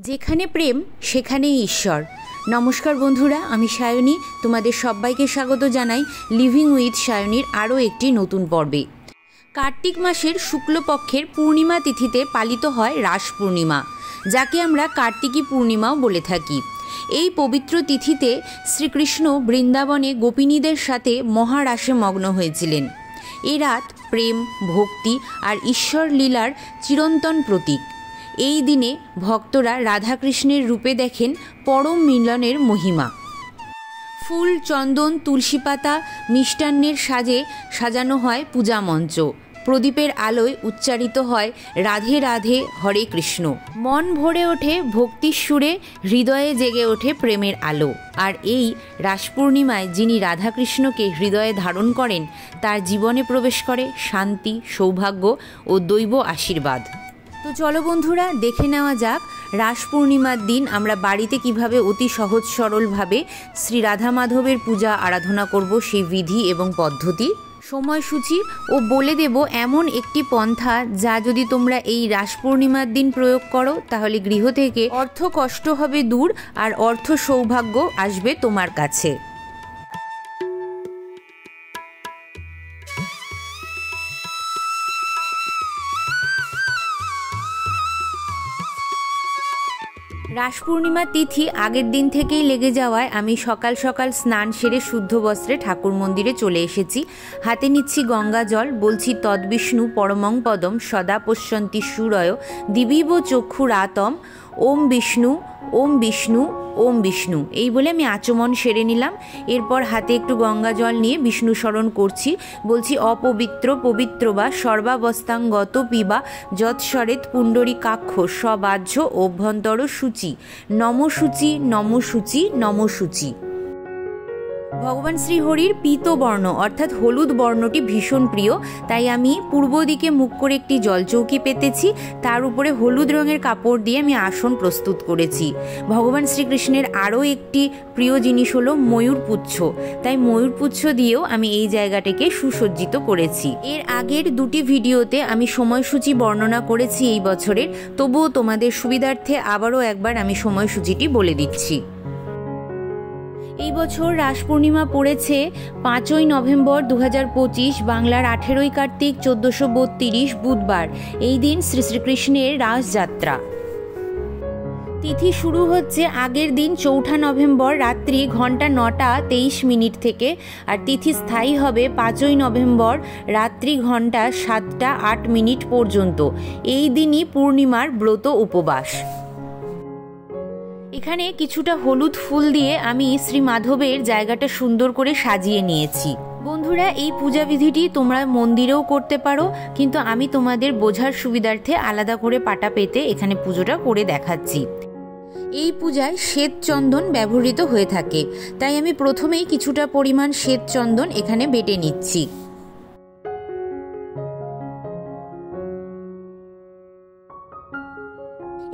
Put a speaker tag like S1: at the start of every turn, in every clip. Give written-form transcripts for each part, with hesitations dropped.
S1: যেখানে প্রেম সেখানেই ঈশ্বর। নমস্কার বন্ধুরা, আমি সায়নী। তোমাদের সবাইকে স্বাগত জানাই লিভিং উইথ সায়নীর আরও একটি নতুন পর্বে। কার্তিক মাসের শুক্লপক্ষের পূর্ণিমা তিথিতে পালিত হয় রাস পূর্ণিমা, যাকে আমরা কার্তিকী পূর্ণিমাও বলে থাকি। এই পবিত্র তিথিতে শ্রীকৃষ্ণ বৃন্দাবনে গোপিনীদের সাথে মহারাসে মগ্ন হয়েছিলেন। এই রাত প্রেম, ভক্তি আর ঈশ্বর লীলার চিরন্তন প্রতীক। এই দিনে ভক্তরা রাধাকৃষ্ণের রূপে দেখেন পরম মিলনের মহিমা। ফুল, চন্দন, তুলসী পাতা, মিষ্টান্নের সাজে সাজানো হয় পূজা মঞ্চ। প্রদীপের আলোয় উচ্চারিত হয় রাধে রাধে হরে কৃষ্ণ। মন ভরে ওঠে ভক্তির সুরে, হৃদয়ে জেগে ওঠে প্রেমের আলো। আর এই রাস পূর্ণিমায় যিনি রাধাকৃষ্ণকে হৃদয়ে ধারণ করেন, তার জীবনে প্রবেশ করে শান্তি, সৌভাগ্য ও দৈব আশীর্বাদ। তো চলো বন্ধুরা, দেখে নেওয়া যাক রাস পূর্ণিমার দিন আমরা বাড়িতে কিভাবে অতি সহজ সরলভাবে শ্রী রাধা মাধবের পূজা আরাধনা করব, সেই বিধি এবং পদ্ধতি, সময়সূচি ও বলে দেব এমন একটি পন্থা যা যদি তোমরা এই রাস পূর্ণিমার দিন প্রয়োগ করো, তাহলে গৃহ থেকে অর্থ কষ্ট হবে দূর আর অর্থ সৌভাগ্য আসবে তোমার কাছে। রাস পূর্ণিমার তিথি আগের দিন থেকেই লেগে যাওয়ায় আমি সকাল সকাল স্নান সেরে শুদ্ধ বস্ত্রে ঠাকুর মন্দিরে চলে এসেছি। হাতে নিচ্ছি গঙ্গা জল, বলছি তদ্বিষ্ণু পরমং পদম সদা পশ্যন্তি সুরয় দিবিব চক্ষুরাতম ওম বিষ্ণু ওম বিষ্ণু ওম বিষ্ণু, এই বলে আমি আচমন সেরে নিলাম। এরপর হাতে একটু গঙ্গা জল নিয়ে বিষ্ণু স্মরণ করছি। বলছি অপবিত্র পবিত্র বা সর্বাবস্থাঙ্গত পিবা যৎসরেত পুণ্ডরীকাক্ষ সবাহ্য অভ্যন্তর সূচি নমসূচি নমসূচি নমসূচি। ভগবান শ্রীহরির পীতবর্ণ অর্থাৎ হলুদ বর্ণটি ভীষণ প্রিয়, তাই আমি পূর্ব দিকে মুখ করে একটি জলচৌকি পেতেছি। তার উপরে হলুদ রঙের কাপড় দিয়ে আমি আসন প্রস্তুত করেছি। ভগবান শ্রীকৃষ্ণের আরও একটি প্রিয় জিনিস হলো ময়ূরপুচ্ছ, তাই ময়ূরপুচ্ছ দিয়েও আমি এই জায়গাটাকে সুসজ্জিত করেছি। এর আগের দুটি ভিডিওতে আমি সময়সূচি বর্ণনা করেছি এই বছরের, তবুও তোমাদের সুবিধার্থে আবারও একবার আমি সময়সূচিটি বলে দিচ্ছি। এই বছর রাস পূর্ণিমা পড়েছে 5ই নভেম্বর 2025, বাংলার 18ই কার্তিক 1432 বুধবার। এই দিন শ্রী শ্রীকৃষ্ণের রাসযাত্রা। তিথি শুরু হচ্ছে আগের দিন 4 নভেম্বর রাত্রি ঘন্টা 9:23 থেকে, আর তিথি স্থায়ী হবে 5ই নভেম্বর রাত্রি ঘন্টা 7:08 পর্যন্ত। এই দিনই পূর্ণিমার ব্রত উপবাস। এখানে কিছুটা হলুদ ফুল দিয়ে আমি শ্রী মাধবের জায়গাটা সুন্দর করে সাজিয়ে নিয়েছি। বন্ধুরা, এই পূজা বিধিটি তোমরা মন্দিরেও করতে পারো, কিন্তু আমি তোমাদের বোঝার সুবিধার্থে আলাদা করে পাটা পেতে এখানে পুজোটা করে দেখাচ্ছি। এই পূজায় শ্বেত চন্দন ব্যবহৃত হয়ে থাকে, তাই আমি প্রথমেই কিছুটা পরিমাণ শ্বেত চন্দন এখানে বেটে নিচ্ছি।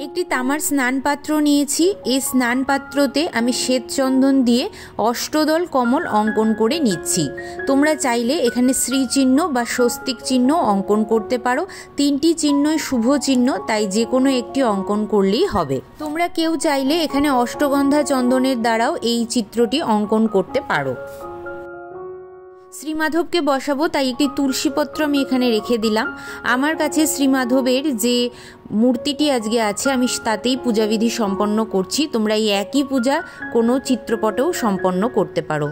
S1: একটি তামার স্নান পাত্র নিয়েছি। এই স্নান পাত্রতে আমি শ্বেত চন্দন দিয়ে অষ্টদল কমল অঙ্কন করে নিচ্ছি। তোমরা চাইলে এখানে শ্রী চিহ্ন বা স্বস্তিক চিহ্ন অঙ্কন করতে পারো। 3টি চিহ্নই শুভ চিহ্ন, তাই যে কোনো একটি অঙ্কন করলেই হবে। তোমরা কেউ চাইলে এখানে অষ্টগন্ধা চন্দনের দ্বারাও এই চিত্রটি অঙ্কন করতে পারো। শ্রীমাধবকে বসাবো, তাই একটি তুলসীপত্র আমি এখানে রেখে দিলাম। আমার কাছে শ্রীমাধবের যে মূর্তিটি আজকে আছে, আমি তাতেই পূজাবিধি সম্পন্ন করছি। তোমরা এই একই পূজা কোনো চিত্রপটেও সম্পন্ন করতে পারো।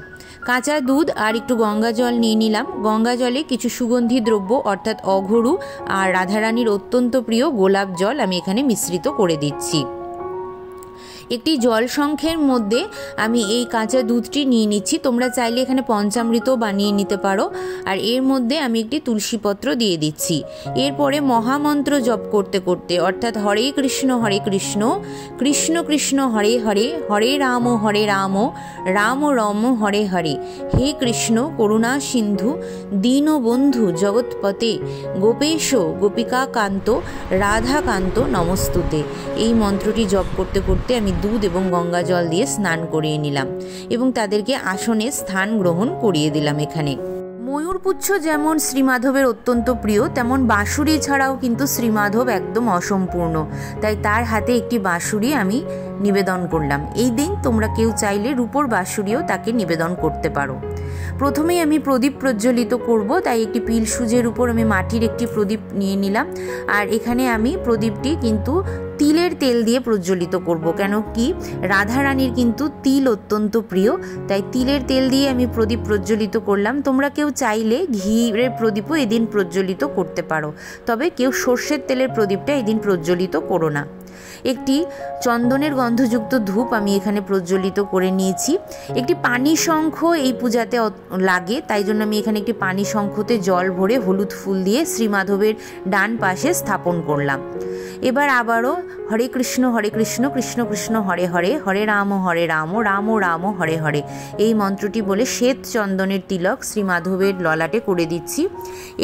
S1: কাঁচা দুধ আর একটু গঙ্গা জল নিয়ে নিলাম। গঙ্গা জলে কিছু সুগন্ধি দ্রব্য অর্থাৎ অঘরু আর রাধারানীর অত্যন্ত প্রিয় গোলাপ জল আমি এখানে মিশ্রিত করে দিচ্ছি। একটি জল সংখ্যের মধ্যে আমি এই কাঁচা দুধটি নিয়ে নিচ্ছি। তোমরা চাইলে এখানে পঞ্চামৃত বানিয়ে নিতে পারো। আর এর মধ্যে আমি একটি তুলসীপত্র দিয়ে দিচ্ছি। এরপরে মহামন্ত্র জপ করতে করতে অর্থাৎ হরে কৃষ্ণ কৃষ্ণ কৃষ্ণ হরে হরে, হরে রাম রাম রাম হরে হরে, হে কৃষ্ণ করুণা সিন্ধু দীনবন্ধু জগৎপতে গোপেশ গোপিকা কান্ত রাধাকান্ত নমস্তুতে, এই মন্ত্রটি জপ করতে করতে আমি দুধ এবং গঙ্গা জল দিয়ে স্নান করিয়ে নিলাম এবং তাদেরকে আসনে স্থান গ্রহণ করিয়ে দিলাম। এখানে ময়ূরপুচ্ছ যেমন শ্রীমাধবের অত্যন্ত প্রিয়, তেমন বাঁশুরি ছাড়াও কিন্তু শ্রীমাধব একদম অসম্পূর্ণ, তাই তার হাতে একটি বাঁশুরি আমি নিবেদন করলাম। এই দিন তোমরা কেউ চাইলে রূপোর বাঁশুরিও তাকে নিবেদন করতে পারো। প্রথমেই আমি প্রদীপ প্রজ্বলিত করব, তাই একটি পিল সুজের উপর আমি মাটির একটি প্রদীপ নিয়ে নিলাম। আর এখানে আমি প্রদীপটি কিন্তু তিলের তেল দিয়ে প্রজ্বলিত করব, কেন কি রাধারানীর কিন্তু তিল অত্যন্ত প্রিয়, তাই তিলের তেল দিয়ে আমি প্রদীপ প্রজ্বলিত করলাম। তোমরা কেউ চাইলে ঘিয়ের প্রদীপও এদিন প্রজ্বলিত করতে পারো, তবে কেউ সর্ষের তেলের প্রদীপটা এদিন প্রজ্বলিত করো না। একটি চন্দনের গন্ধযুক্ত ধূপ আমি এখানে প্রজ্বলিত করে নিয়েছি। একটি পানি শঙ্খ এই পূজাতে লাগে, তাই জন্য আমি এখানে একটি পানি শঙ্খতে জল ভরে হলুদ ফুল দিয়ে শ্রীমাধবের ডান পাশে স্থাপন করলাম। এবার আবারও হরে কৃষ্ণ কৃষ্ণ কৃষ্ণ হরে হরে, হরে রাম রাম রাম হরে হরে এই মন্ত্রটি বলে শ্বেত চন্দনের তিলক শ্রীমাধবের ললাটে করে দিচ্ছি।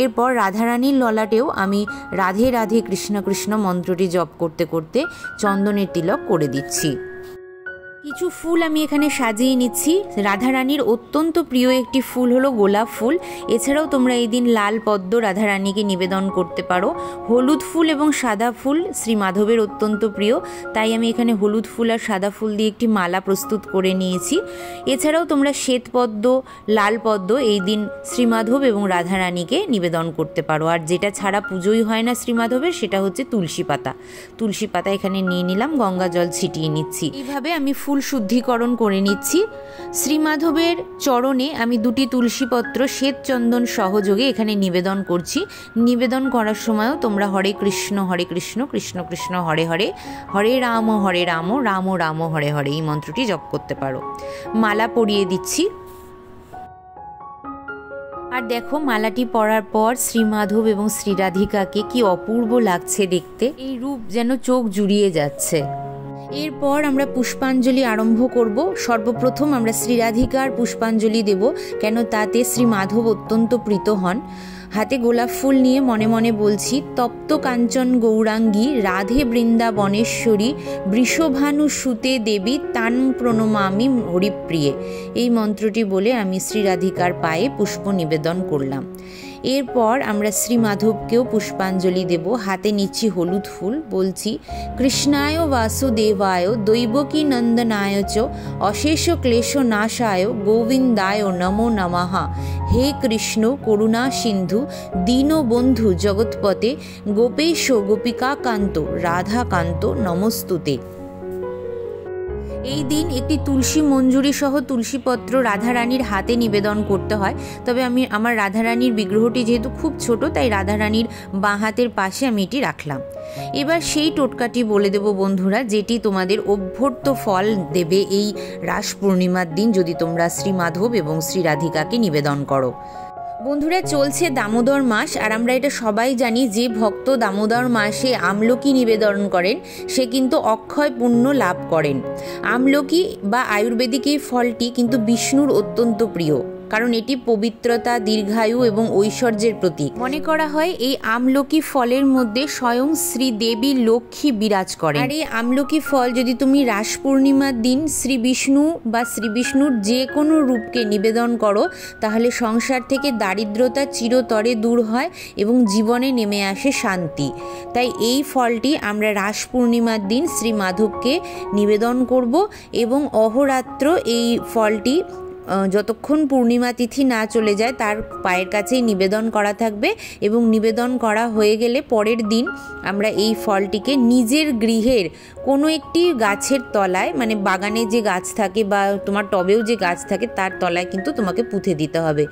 S1: এরপর রাধারানীর ললাটেও আমি রাধে রাধে কৃষ্ণ কৃষ্ণ মন্ত্রটি জপ করতে করতে চন্দনের তিলক করে দিচ্ছি। কিছু ফুল আমি এখানে সাজিয়ে নিচ্ছি। রাধারানীর অত্যন্ত প্রিয় একটি ফুল হলো গোলাপ ফুল। এছাড়াও তোমরা এই দিন লাল পদ্ম রাধারানীকে নিবেদন করতে পারো। হলুদ ফুল এবং সাদা ফুল শ্রীমাধবের অত্যন্ত প্রিয়, তাই আমি এখানে হলুদ ফুল আর সাদা ফুল দিয়ে একটি মালা প্রস্তুত করে নিয়েছি। এছাড়াও তোমরা শ্বেত পদ্ম, লাল পদ্ম এই দিন শ্রীমাধব এবং রাধারানীকে নিবেদন করতে পারো। আর যেটা ছাড়া পুজোই হয় না শ্রীমাধবের, সেটা হচ্ছে তুলসী পাতা। তুলসী পাতা এখানে নিয়ে নিলাম, গঙ্গা জল ছিটিয়ে নিচ্ছি। এইভাবে আমি ফুল শুদ্ধিকরণ করে নিচ্ছি। শ্রীমাধবের চরণে আমি দুটি তুলসীপত্র শ্বেত চন্দন সহযোগে এখানে নিবেদন করছি। নিবেদন করার সময়ও তোমরা হরে কৃষ্ণ কৃষ্ণ কৃষ্ণ হরে হরে, হরে রাম রাম রাম হরে হরে এই মন্ত্রটি জপ করতে পারো। মালা পরিয়ে দিচ্ছি। আর দেখো, মালাটি পরার পর শ্রীমাধব এবং শ্রীরাধিকাকে কি অপূর্ব লাগছে দেখতে, এই রূপ যেন চোখ জুড়িয়ে যাচ্ছে। এরপর আমরা পুষ্পাঞ্জলি আরম্ভ করব। সর্বপ্রথম আমরা শ্রীরাধিকার পুষ্পাঞ্জলি দেব, কেন তাতে শ্রীমাধব অত্যন্ত প্রীত হন। হাতে গোলাপ ফুল নিয়ে মনে মনে বলছি, তপ্ত কাঞ্চন গৌরাঙ্গী রাধে বৃন্দাবনেশ্বরী বৃষভানু সুতে দেবী তান প্রণমামি হরিপ্রিয়ে এই মন্ত্রটি বলে আমি শ্রীরাধিকার পায়ে পুষ্প নিবেদন করলাম। এরপর আমরা শ্রীমাধবকেও পুষ্পাঞ্জলি দেব। হাতে নিচ্ছি হলুদ ফুল, বলছি কৃষ্ণায় বাসুদেবায় দৈবকী নন্দনায় চ অশেষ ক্লেশ নাশায় গোবিন্দায় নমো নমঃ। হে কৃষ্ণ করুণা সিন্ধু দীনবন্ধু জগৎপতে গোপেশ গোপিকাকান্ত রাধাকান্ত নমস্তুতে। এই দিন একটি তুলসী মঞ্জুরি সহ তুলসীপত্র রাধারানীর হাতে নিবেদন করতে হয়, তবে আমি আমার রাধারানীর বিগ্রহটি যেহেতু খুব ছোট, তাই রাধারানীর বাঁ হাতের পাশে আমি এটি রাখলাম। এবার সেই টোটকাটি বলে দেব বন্ধুরা, যেটি তোমাদের অভ্যর্থ ফল দেবে এই রাস পূর্ণিমার দিন যদি তোমরা শ্রীমাধব এবং শ্রীরাধিকাকে নিবেদন করো। বন্ধুরা, চলছে দামোদর মাস, আর আমরা এটা সবাই জানি যে ভক্ত দামোদর মাসে আমলকি নিবেদন করেন সে কিন্তু অক্ষয় পুণ্য লাভ করেন। আমলকি বা আয়ুর্বেদিক এই ফলটি কিন্তু বিষ্ণুর অত্যন্ত প্রিয়, কারণ এটি পবিত্রতা, দীর্ঘায়ু এবং ঐশ্বর্যের প্রতীক। মনে করা হয় এই আমলকি ফলের মধ্যে স্বয়ং শ্রীদেবী লক্ষ্মী বিরাজ করেন। আর এই আমলকি ফল যদি তুমি রাস পূর্ণিমার দিন শ্রী বিষ্ণু বা শ্রী বিষ্ণুর যে কোনো রূপকে নিবেদন করো, তাহলে সংসার থেকে দারিদ্রতা চিরতরে দূর হয় এবং জীবনে নেমে আসে শান্তি। তাই এই ফলটি আমরা রাস পূর্ণিমার দিন শ্রী মাধবকে নিবেদন করব এবং অহোরাত্র এই ফলটি যতক্ষণ পূর্ণিমা তিথি না চলে যায় তার পায়ের কাছেই নিবেদন করা থাকবে, এবং নিবেদন করা হয়ে গেলে পরের দিন আমরা এই ফলটিকে নিজের গৃহের কোনো একটি গাছের তলায়, মানে বাগানে যে গাছ থাকে বা তোমার টবেও যে গাছ থাকে তার তলায় কিন্তু তোমাকে পুঁতে দিতে হবে।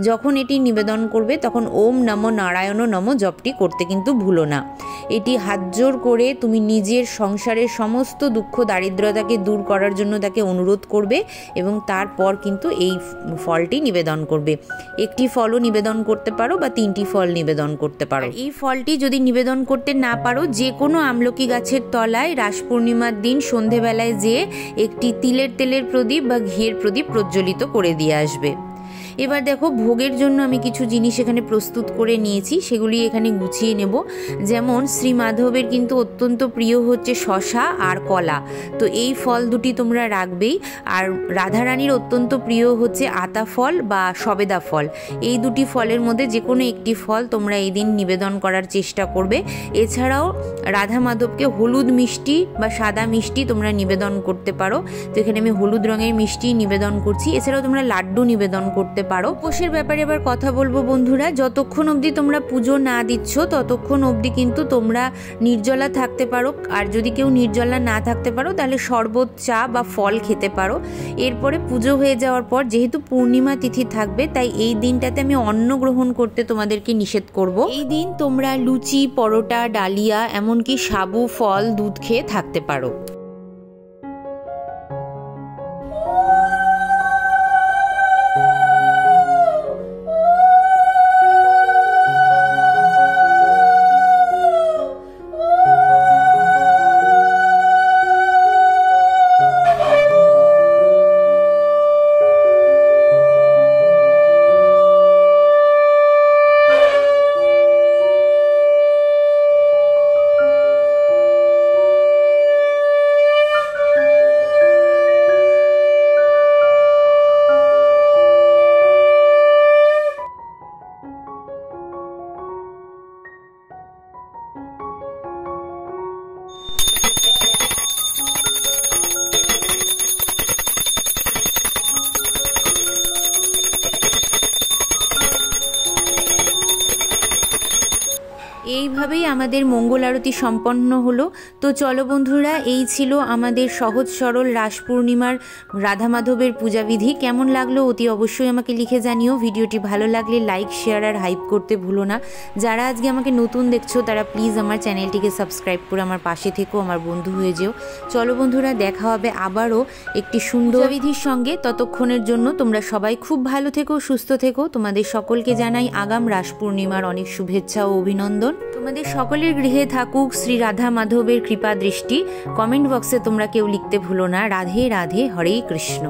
S1: যখন এটি নিবেদন করবে তখন ওম নমো নারায়ণ নমো জপটি করতে কিন্তু ভুলো না। এটি হাত জোর করে তুমি নিজের সংসারের সমস্ত দুঃখ দারিদ্রতাকে দূর করার জন্য তাকে অনুরোধ করবে এবং তারপর কিন্তু এই ফলটি নিবেদন করবে। একটি ফলও নিবেদন করতে পারো বা 3টি ফল নিবেদন করতে পারো। এই ফলটি যদি নিবেদন করতে না পারো, যে কোনো আমলকি গাছের তলায় রাস পূর্ণিমার দিন সন্ধেবেলায় যেয়ে একটি তিলের তেলের প্রদীপ বা ঘিয়ের প্রদীপ প্রজ্বলিত করে দিয়ে আসবে। এবার দেখো ভোগের জন্য আমি কিছু জিনিস এখানে প্রস্তুত করে নিয়েছি, সেগুলি এখানে গুছিয়ে নেব। যেমন শ্রী মাধবের কিন্তু অত্যন্ত প্রিয় হচ্ছে শশা আর কলা, তো এই ফল দুটি তোমরা রাখবেই। আর রাধারানীর অত্যন্ত প্রিয় হচ্ছে আতা ফল বা সবেদা ফল, এই দুটি ফলের মধ্যে যে কোনো একটি ফল তোমরা এই দিন নিবেদন করার চেষ্টা করবে। এছাড়াও রাধা মাধবকে হলুদ মিষ্টি বা সাদা মিষ্টি তোমরা নিবেদন করতে পারো, তো এখানে আমি হলুদ রঙের মিষ্টি নিবেদন করছি। এছাড়াও তোমরা লাড্ডু নিবেদন করতে পারো। উপোসের ব্যাপারে এবার কথা বলবো বন্ধুরা, যতক্ষণ অবধি তোমরা পুজো না দিচ্ছ ততক্ষণ অবধি কিন্তু তোমরা নির্জলা থাকতে পারো। আর যদি কেউ নির্জলা না থাকতে পারো তাহলে শরবত, চা বা ফল খেতে পারো। এরপরে পুজো হয়ে যাওয়ার পর যেহেতু পূর্ণিমা তিথি থাকবে, তাই এই দিনটাতে আমি অন্ন গ্রহণ করতে তোমাদেরকে নিষেধ করব। এই দিন তোমরা লুচি, পরোটা, ডালিয়া, এমনকি সাবু, ফল, দুধ খেয়ে থাকতে পারো। এইভাবেই আমাদের মঙ্গল আরতি সম্পন্ন হলো। তো চলো বন্ধুরা, এই ছিল আমাদের সহজ সরল রাস পূর্ণিমার রাধা মাধবের পূজাবিধি। কেমন লাগলো অতি অবশ্যই আমাকে লিখে জানিও। ভিডিওটি ভালো লাগলে লাইক, শেয়ার আর হাইপ করতে ভুলো না। যারা আজকে আমাকে নতুন দেখছো তারা প্লিজ আমার চ্যানেলটিকে সাবস্ক্রাইব করে আমার পাশে থেকো, আমার বন্ধু হয়ে যেও। চলো বন্ধুরা, দেখা হবে আবারও একটি সুন্দর বিধির সঙ্গে। ততক্ষণের জন্য তোমরা সবাই খুব ভালো থেকো, সুস্থ থেকো। তোমাদের সকলকে জানাই আগাম রাস পূর্ণিমার অনেক শুভেচ্ছা ও অভিনন্দন। তোমাদের সকলের গৃহে থাকুক শ্রী রাধা মাধবের কৃপা দৃষ্টি। কমেন্ট বক্সে তোমরা কেউ লিখতে ভুলো না রাধে রাধে, হরে কৃষ্ণ।